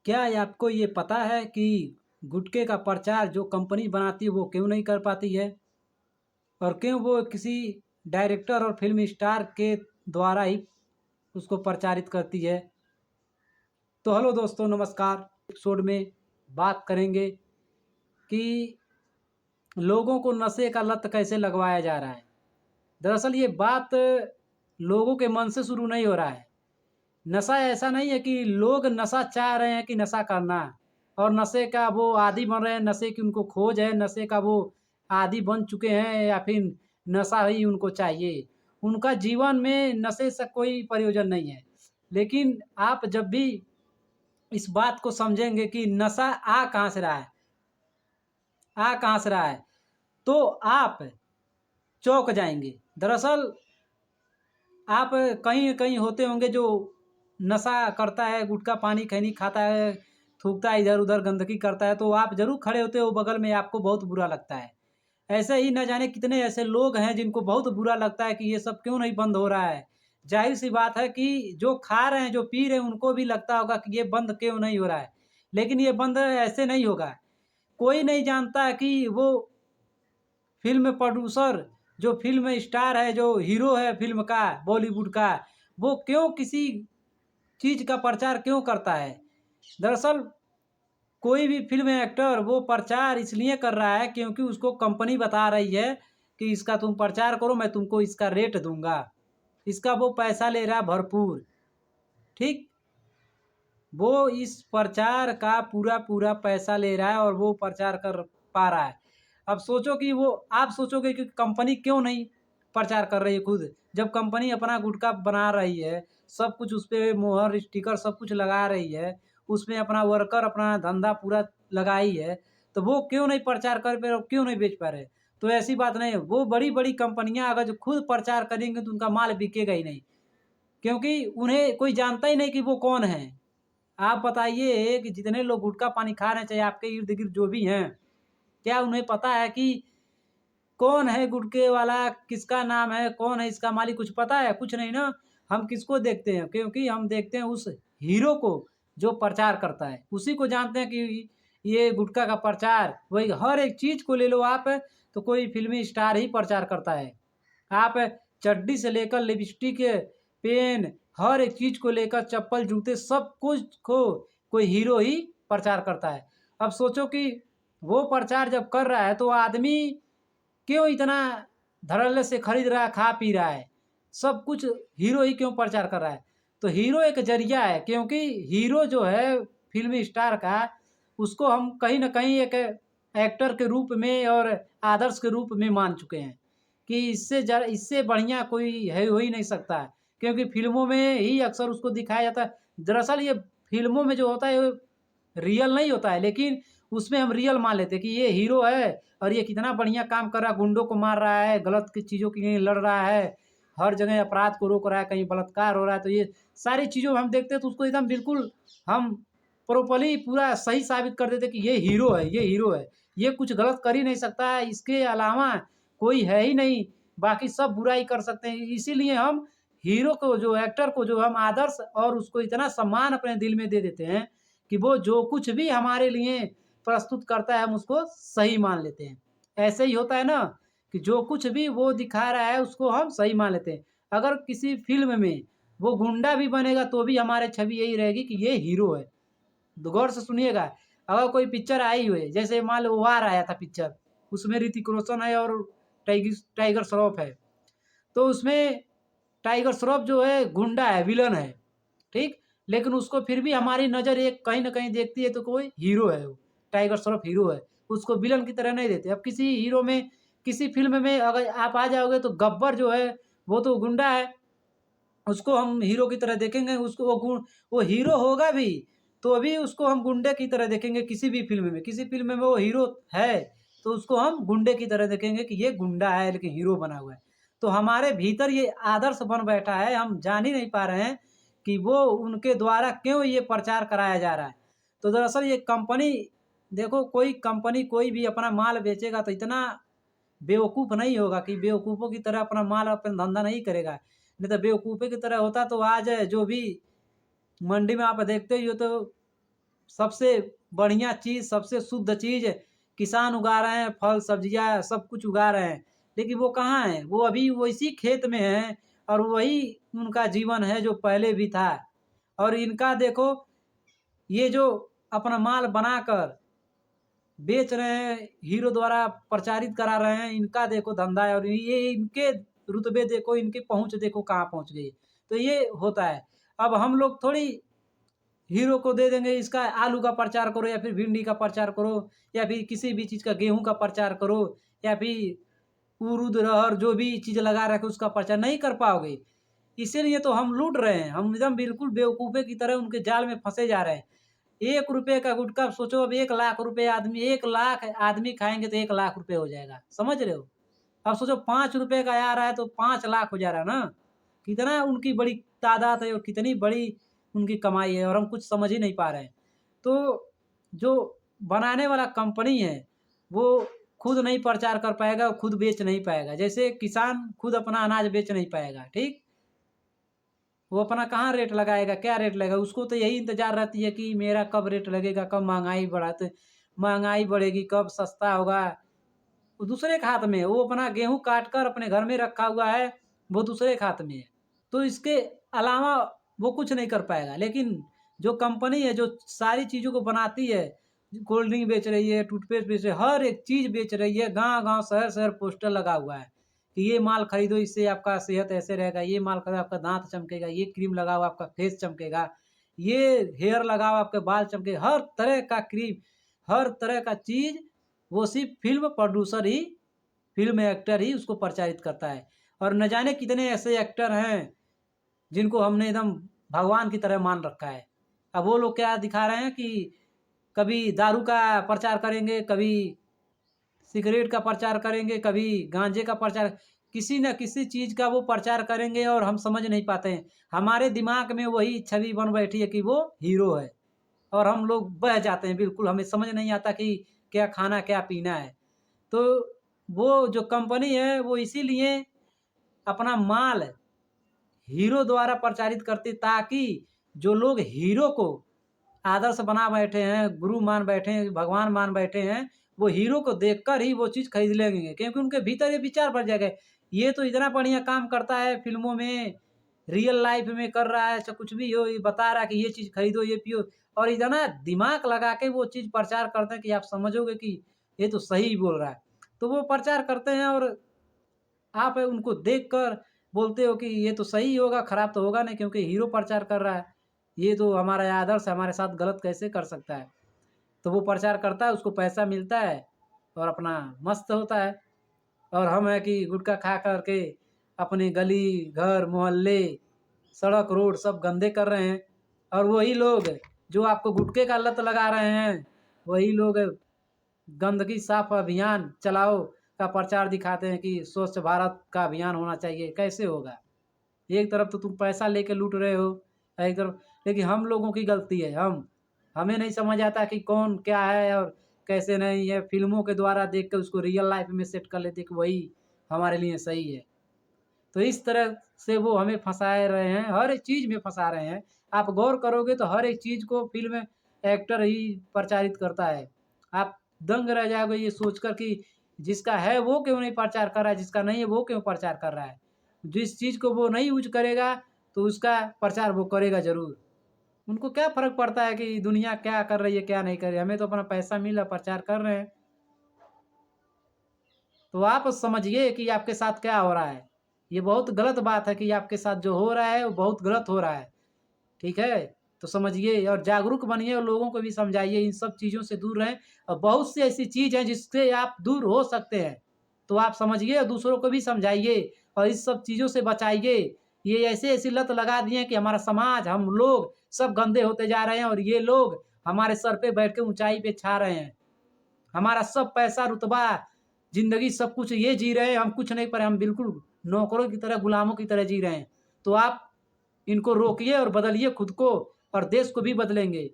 क्या ये आपको ये पता है कि गुटखे का प्रचार जो कंपनी बनाती है वो क्यों नहीं कर पाती है? और क्यों वो किसी डायरेक्टर और फ़िल्म स्टार के द्वारा ही उसको प्रचारित करती है? तो हेलो दोस्तों, नमस्कार। एपिसोड में बात करेंगे कि लोगों को नशे का लत कैसे लगवाया जा रहा है। दरअसल ये बात लोगों के मन से शुरू नहीं हो रहा है। नशा ऐसा नहीं है कि लोग नशा चाह रहे हैं कि नशा करना है और नशे का वो आदी बन रहे हैं, नशे की उनको खोज है, नशे का वो आदी बन चुके हैं या फिर नशा ही उनको चाहिए। उनका जीवन में नशे से कोई प्रयोजन नहीं है। लेकिन आप जब भी इस बात को समझेंगे कि नशा आ कहाँ से रहा है, आ कहाँ से रहा है, तो आप चौंक जाएँगे। दरअसल आप कहीं कहीं होते होंगे जो नशा करता है, गुटखा पानी खैनी खाता है, थूकता है इधर-उधर, गंदगी करता है, तो आप ज़रूर खड़े होते हो बगल में, आपको बहुत बुरा लगता है। ऐसे ही न जाने कितने ऐसे लोग हैं जिनको बहुत बुरा लगता है कि ये सब क्यों नहीं बंद हो रहा है। ज़ाहिर-सी बात है कि जो खा रहे हैं, जो पी रहे हैं, उनको भी लगता होगा कि ये बंद क्यों नहीं हो रहा है। लेकिन ये बंद ऐसे नहीं होगा। कोई नहीं जानता है कि वो फ़िल्म प्रोड्यूसर, जो फ़िल्म स्टार है, जो हीरो है फ़िल्म का, बॉलीवुड का, वो क्यों किसी चीज़ का प्रचार क्यों करता है? दरअसल कोई भी फ़िल्म एक्टर वो प्रचार इसलिए कर रहा है क्योंकि उसको कंपनी बता रही है कि इसका तुम प्रचार करो, मैं तुमको इसका रेट दूँगा। इसका वो पैसा ले रहा है भरपूर, ठीक? वो इस प्रचार का पूरा-पूरा पैसा ले रहा है और वो प्रचार कर पा रहा है। अब सोचो कि वो आप सोचोगे कि कंपनी क्यों नहीं प्रचार कर रही है खुद? जब कंपनी अपना गुटखा बना रही है, सब कुछ उसपे मुहर, स्टिकर सब कुछ लगा रही है, उसमें अपना वर्कर अपना धंधा पूरा लगाई है, तो वो क्यों नहीं प्रचार कर पा रहे, क्यों नहीं बेच पा रहे? तो ऐसी बात नहीं है, वो बड़ी-बड़ी कंपनियाँ अगर जो खुद प्रचार करेंगी तो उनका माल बिकेगा ही नहीं, क्योंकि उन्हें कोई जानता ही नहीं कि वो कौन है। आप बताइए कि जितने लोग गुटखा पानी खा रहे हैं, चाहे आपके इर्द-गिर्द जो भी हैं, क्या उन्हें पता है कि कौन है गुटखे वाला, किसका नाम है, कौन है इसका मालिक, कुछ पता है? कुछ नहीं ना। हम किसको देखते हैं? क्योंकि हम देखते हैं उस हीरो को जो प्रचार करता है, उसी को जानते हैं कि ये गुटखा का प्रचार वही हर एक चीज़ को ले लो आप, तो कोई फ़िल्मी स्टार ही प्रचार करता है। आप चड्डी से लेकर लिपस्टिक, पेन, हर एक चीज़ को लेकर चप्पल, जूते सब कुछ को कोई हीरो ही प्रचार करता है। अब सोचो कि वो प्रचार जब कर रहा है तो आदमी क्यों इतना धड़ल्ले से खरीद रहा है, खा पी रहा है? सब कुछ हीरो ही क्यों प्रचार कर रहा है? तो हीरो एक ज़रिया है, क्योंकि हीरो जो है फ़िल्मी स्टार का, उसको हम कहीं न कहीं एक एक्टर के रूप में और आदर्श के रूप में मान चुके हैं कि इससे बढ़िया कोई है हो ही नहीं सकता है। क्योंकि फ़िल्मों में ही अक्सर उसको दिखाया जाता है। दरअसल ये फ़िल्मों में जो होता है, रियल नहीं होता है, लेकिन उसमें हम रियल मान लेते हैं कि ये हीरो है और ये कितना बढ़िया काम कर रहा है, गुंडों को मार रहा है, गलत की चीज़ों के लिए लड़ रहा है, हर जगह अपराध को रोक रहा है, कहीं बलात्कार हो रहा है, तो ये सारी चीज़ों हम देखते हैं तो उसको एकदम बिल्कुल हम प्रॉपर्ली पूरा सही साबित कर देते हैं कि ये हीरो है, ये हीरो है। ये कुछ गलत कर ही नहीं सकता है, इसके अलावा कोई है ही नहीं, बाकी सब बुराई कर सकते हैं। इसीलिए हम हीरो को, जो एक्टर को जो हम आदर्श और उसको इतना सम्मान अपने दिल में दे देते हैं कि वो जो कुछ भी हमारे लिए प्रस्तुत करता है, हम उसको सही मान लेते हैं। ऐसे ही होता है ना कि जो कुछ भी वो दिखा रहा है, उसको हम सही मान लेते हैं। अगर किसी फ़िल्म में वो गुंडा भी बनेगा, तो भी हमारे छवि यही रहेगी कि ये हीरो है। तो गौर से सुनिएगा, अगर कोई पिक्चर आई हुई है, जैसे मान लो वार आया था पिक्चर, उसमें ऋतिक रोशन है और टाइगर श्रॉफ है। तो उसमें टाइगर श्रॉफ जो है गुंडा है, विलन है, ठीक? लेकिन उसको फिर भी हमारी नज़र एक कहीं न कहीं देखती है तो कोई हीरो है वो, टाइगर श्रॉफ हीरो है, उसको विलन की तरह नहीं देते। अब किसी हीरो में, किसी फ़िल्म में अगर आप आ जाओगे तो गब्बर जो है, वो तो गुंडा है, उसको हम हीरो की तरह देखेंगे, उसको वो हीरो होगा भी, तो भी उसको हम गुंडे की तरह देखेंगे किसी भी फ़िल्म में। किसी फ़िल्म में वो हीरो है, तो उसको हम गुंडे की तरह देखेंगे कि ये गुंडा है लेकिन हीरो बना हुआ है। तो हमारे भीतर ये आदर्श बन बैठा है, हम जान ही नहीं पा रहे हैं कि वो उनके द्वारा क्यों ये प्रचार कराया जा रहा है। तो दरअसल ये कंपनी, देखो कोई कंपनी कोई भी अपना माल बेचेगा तो इतना बेवकूफ़ नहीं होगा कि बेवकूफ़ों की तरह अपना माल, अपना धंधा नहीं करेगा। नहीं तो बेवकूफ़ी की तरह होता तो आज जो भी मंडी में आप देखते ही हो, तो सबसे बढ़िया चीज़, सबसे शुद्ध चीज़ किसान उगा रहे हैं, फल, सब्जियाँ सब कुछ उगा रहे हैं। लेकिन वो कहाँ हैं? वो अभी वैसी खेत में हैं और वही उनका जीवन है जो पहले भी था। और इनका देखो, ये जो अपना माल बनाकर बेच रहे हैं, हीरो द्वारा प्रचारित करा रहे हैं, इनका देखो धंधा है और ये इनके रुतबे देखो, इनकी पहुँच देखो कहाँ पहुँच गई। तो ये होता है। अब हम लोग थोड़ी हीरो को दे देंगे, इसका आलू का प्रचार करो या फिर भिंडी का प्रचार करो या फिर किसी भी चीज़ का गेहूँ का प्रचार करो या फिर उड़द, अरहर जो भी चीज़ लगा रखे उसका प्रचार नहीं कर पाओगे। इसीलिए तो हम लूट रहे हैं, हम एकदम बिल्कुल बेवकूफ़े की तरह उनके जाल में फँसे जा रहे हैं। ₹1 का गुटखा सोचो, अब 1 लाख रुपए आदमी, 1 लाख आदमी खाएँगे तो 1 लाख रुपए हो जाएगा, समझ रहे हो? अब सोचो ₹5 का आ रहा है तो 5 लाख हो जा रहा है ना। कितना उनकी बड़ी तादाद है और कितनी बड़ी उनकी कमाई है और हम कुछ समझ ही नहीं पा रहे हैं। तो जो बनाने वाला कंपनी है, वो खुद नहीं प्रचार कर पाएगा और खुद बेच नहीं पाएगा। जैसे किसान खुद अपना अनाज बेच नहीं पाएगा, ठीक? वो अपना कहाँ रेट लगाएगा, क्या रेट लगेगा? उसको तो यही इंतज़ार रहती है कि मेरा कब रेट लगेगा, कब महँगाई बढ़ेगी, कब सस्ता होगा। वो दूसरे के हाथ में है, वो अपना गेहूँ काट कर अपने घर में रखा हुआ है, वो दूसरे के हाथ में है। तो इसके अलावा वो कुछ नहीं कर पाएगा। लेकिन जो कंपनी है, जो सारी चीज़ों को बनाती है, कोल्ड ड्रिंक बेच रही है, टूथपेस्ट बेच रही है, हर एक चीज़ बेच रही है, गाँव-गाँव, शहर-शहर पोस्टर लगा हुआ है कि ये माल खरीदो, इससे आपका सेहत ऐसे रहेगा, ये माल खरीदो आपका दाँत चमकेगा, ये क्रीम लगाओ आपका फेस चमकेगा, ये हेयर लगाओ आपके बाल चमकेगा। हर तरह का क्रीम, हर तरह का चीज़ वो सिर्फ़ फ़िल्म प्रोड्यूसर ही, फ़िल्म एक्टर ही उसको प्रचारित करता है। और न जाने कितने ऐसे एक्टर हैं, जिनको हमने एकदम भगवान की तरह मान रखा है। अब वो लोग क्या दिखा रहे हैं कि कभी दारू का प्रचार करेंगे, कभी सिगरेट का प्रचार करेंगे, कभी गांजे का प्रचार, किसी न किसी चीज़ का वो प्रचार करेंगे और हम समझ नहीं पाते हैं। हमारे दिमाग में वही छवि बन बैठी है कि वो हीरो है और हम लोग बह जाते हैं बिल्कुल, हमें समझ नहीं आता कि क्या खाना, क्या पीना है। तो वो जो कंपनी है, वो इसीलिए अपना माल हीरो द्वारा प्रचारित करती, ताकि जो लोग हीरो को आदर्श बना बैठे हैं, गुरु मान बैठे हैं, भगवान मान बैठे हैं, वो हीरो को देखकर ही वो चीज़ खरीद लेंगे, क्योंकि उनके भीतर ये विचार भर जाएगा, ये तो इतना बढ़िया काम करता है फ़िल्मों में, रियल लाइफ़ में कर रहा है, चाहे कुछ भी हो, ये बता रहा है कि ये चीज़ खरीदो, ये पियो, और इतना दिमाग लगा के वो चीज़ प्रचार करते हैं कि आप समझोगे कि ये तो सही बोल रहा है। तो वो प्रचार करते हैं और आप उनको देखकर बोलते हो कि ये तो सही होगा, खराब तो होगा नहीं, क्योंकि हीरो प्रचार कर रहा है। ये तो हमारा आदर्श है, हमारे साथ गलत कैसे कर सकता है? तो वो प्रचार करता है, उसको पैसा मिलता है और अपना मस्त होता है। और हम हैं कि गुटखा खा कर के अपनी गली, घर, मोहल्ले, सड़क, रोड सब गंदे कर रहे हैं। और वही लोग जो आपको गुटखे का लत लगा रहे हैं, वही लोग गंदगी साफ अभियान चलाओ का प्रचार दिखाते हैं कि स्वच्छ भारत का अभियान होना चाहिए। कैसे होगा? एक तरफ तो तुम पैसा लेके लूट रहे हो, एक तरफ, लेकिन हम लोगों की गलती है, हमें नहीं समझ आता कि कौन क्या है और कैसे नहीं है। फ़िल्मों के द्वारा देख के उसको रियल लाइफ़ में सेट कर लेते हैं कि वही हमारे लिए सही है। तो इस तरह से वो हमें फँसाए रहे हैं, हर एक चीज़ में फँसा रहे हैं। आप गौर करोगे तो हर एक चीज़ को फ़िल्म एक्टर ही प्रचारित करता है। आप दंग रह जाओगे ये सोचकर कि जिसका है वो क्यों नहीं प्रचार कर रहा है, जिसका नहीं है वो क्यों प्रचार कर रहा है। जिस चीज़ को वो नहीं यूज़ करेगा तो उसका प्रचार वो करेगा ज़रूर। उनको क्या फ़र्क पड़ता है कि दुनिया क्या कर रही है, क्या नहीं कर रही है, हमें तो अपना पैसा मिला, प्रचार कर रहे हैं। तो आप समझिए कि आपके साथ क्या हो रहा है। ये बहुत गलत बात है कि आपके साथ जो हो रहा है वो बहुत गलत हो रहा है, ठीक है? तो समझिए और जागरूक बनिए और लोगों को भी समझाइए, इन सब चीज़ों से दूर रहें। और बहुत सी ऐसी चीज़ है जिससे आप दूर हो सकते हैं, तो आप समझिए और दूसरों को भी समझाइए और इस सब चीज़ों से बचाइए। ये ऐसी-ऐसी लत लगा दिए हैं कि हमारा समाज, हम लोग सब गंदे होते जा रहे हैं और ये लोग हमारे सर पे बैठ के ऊँचाई पे छा रहे हैं। हमारा सब पैसा, रुतबा, ज़िंदगी सब कुछ ये जी रहे हैं, हम कुछ नहीं, पर हम बिल्कुल नौकरों की तरह, गुलामों की तरह जी रहे हैं। तो आप इनको रोकिए और बदलिए खुद को और देश को भी बदलेंगे।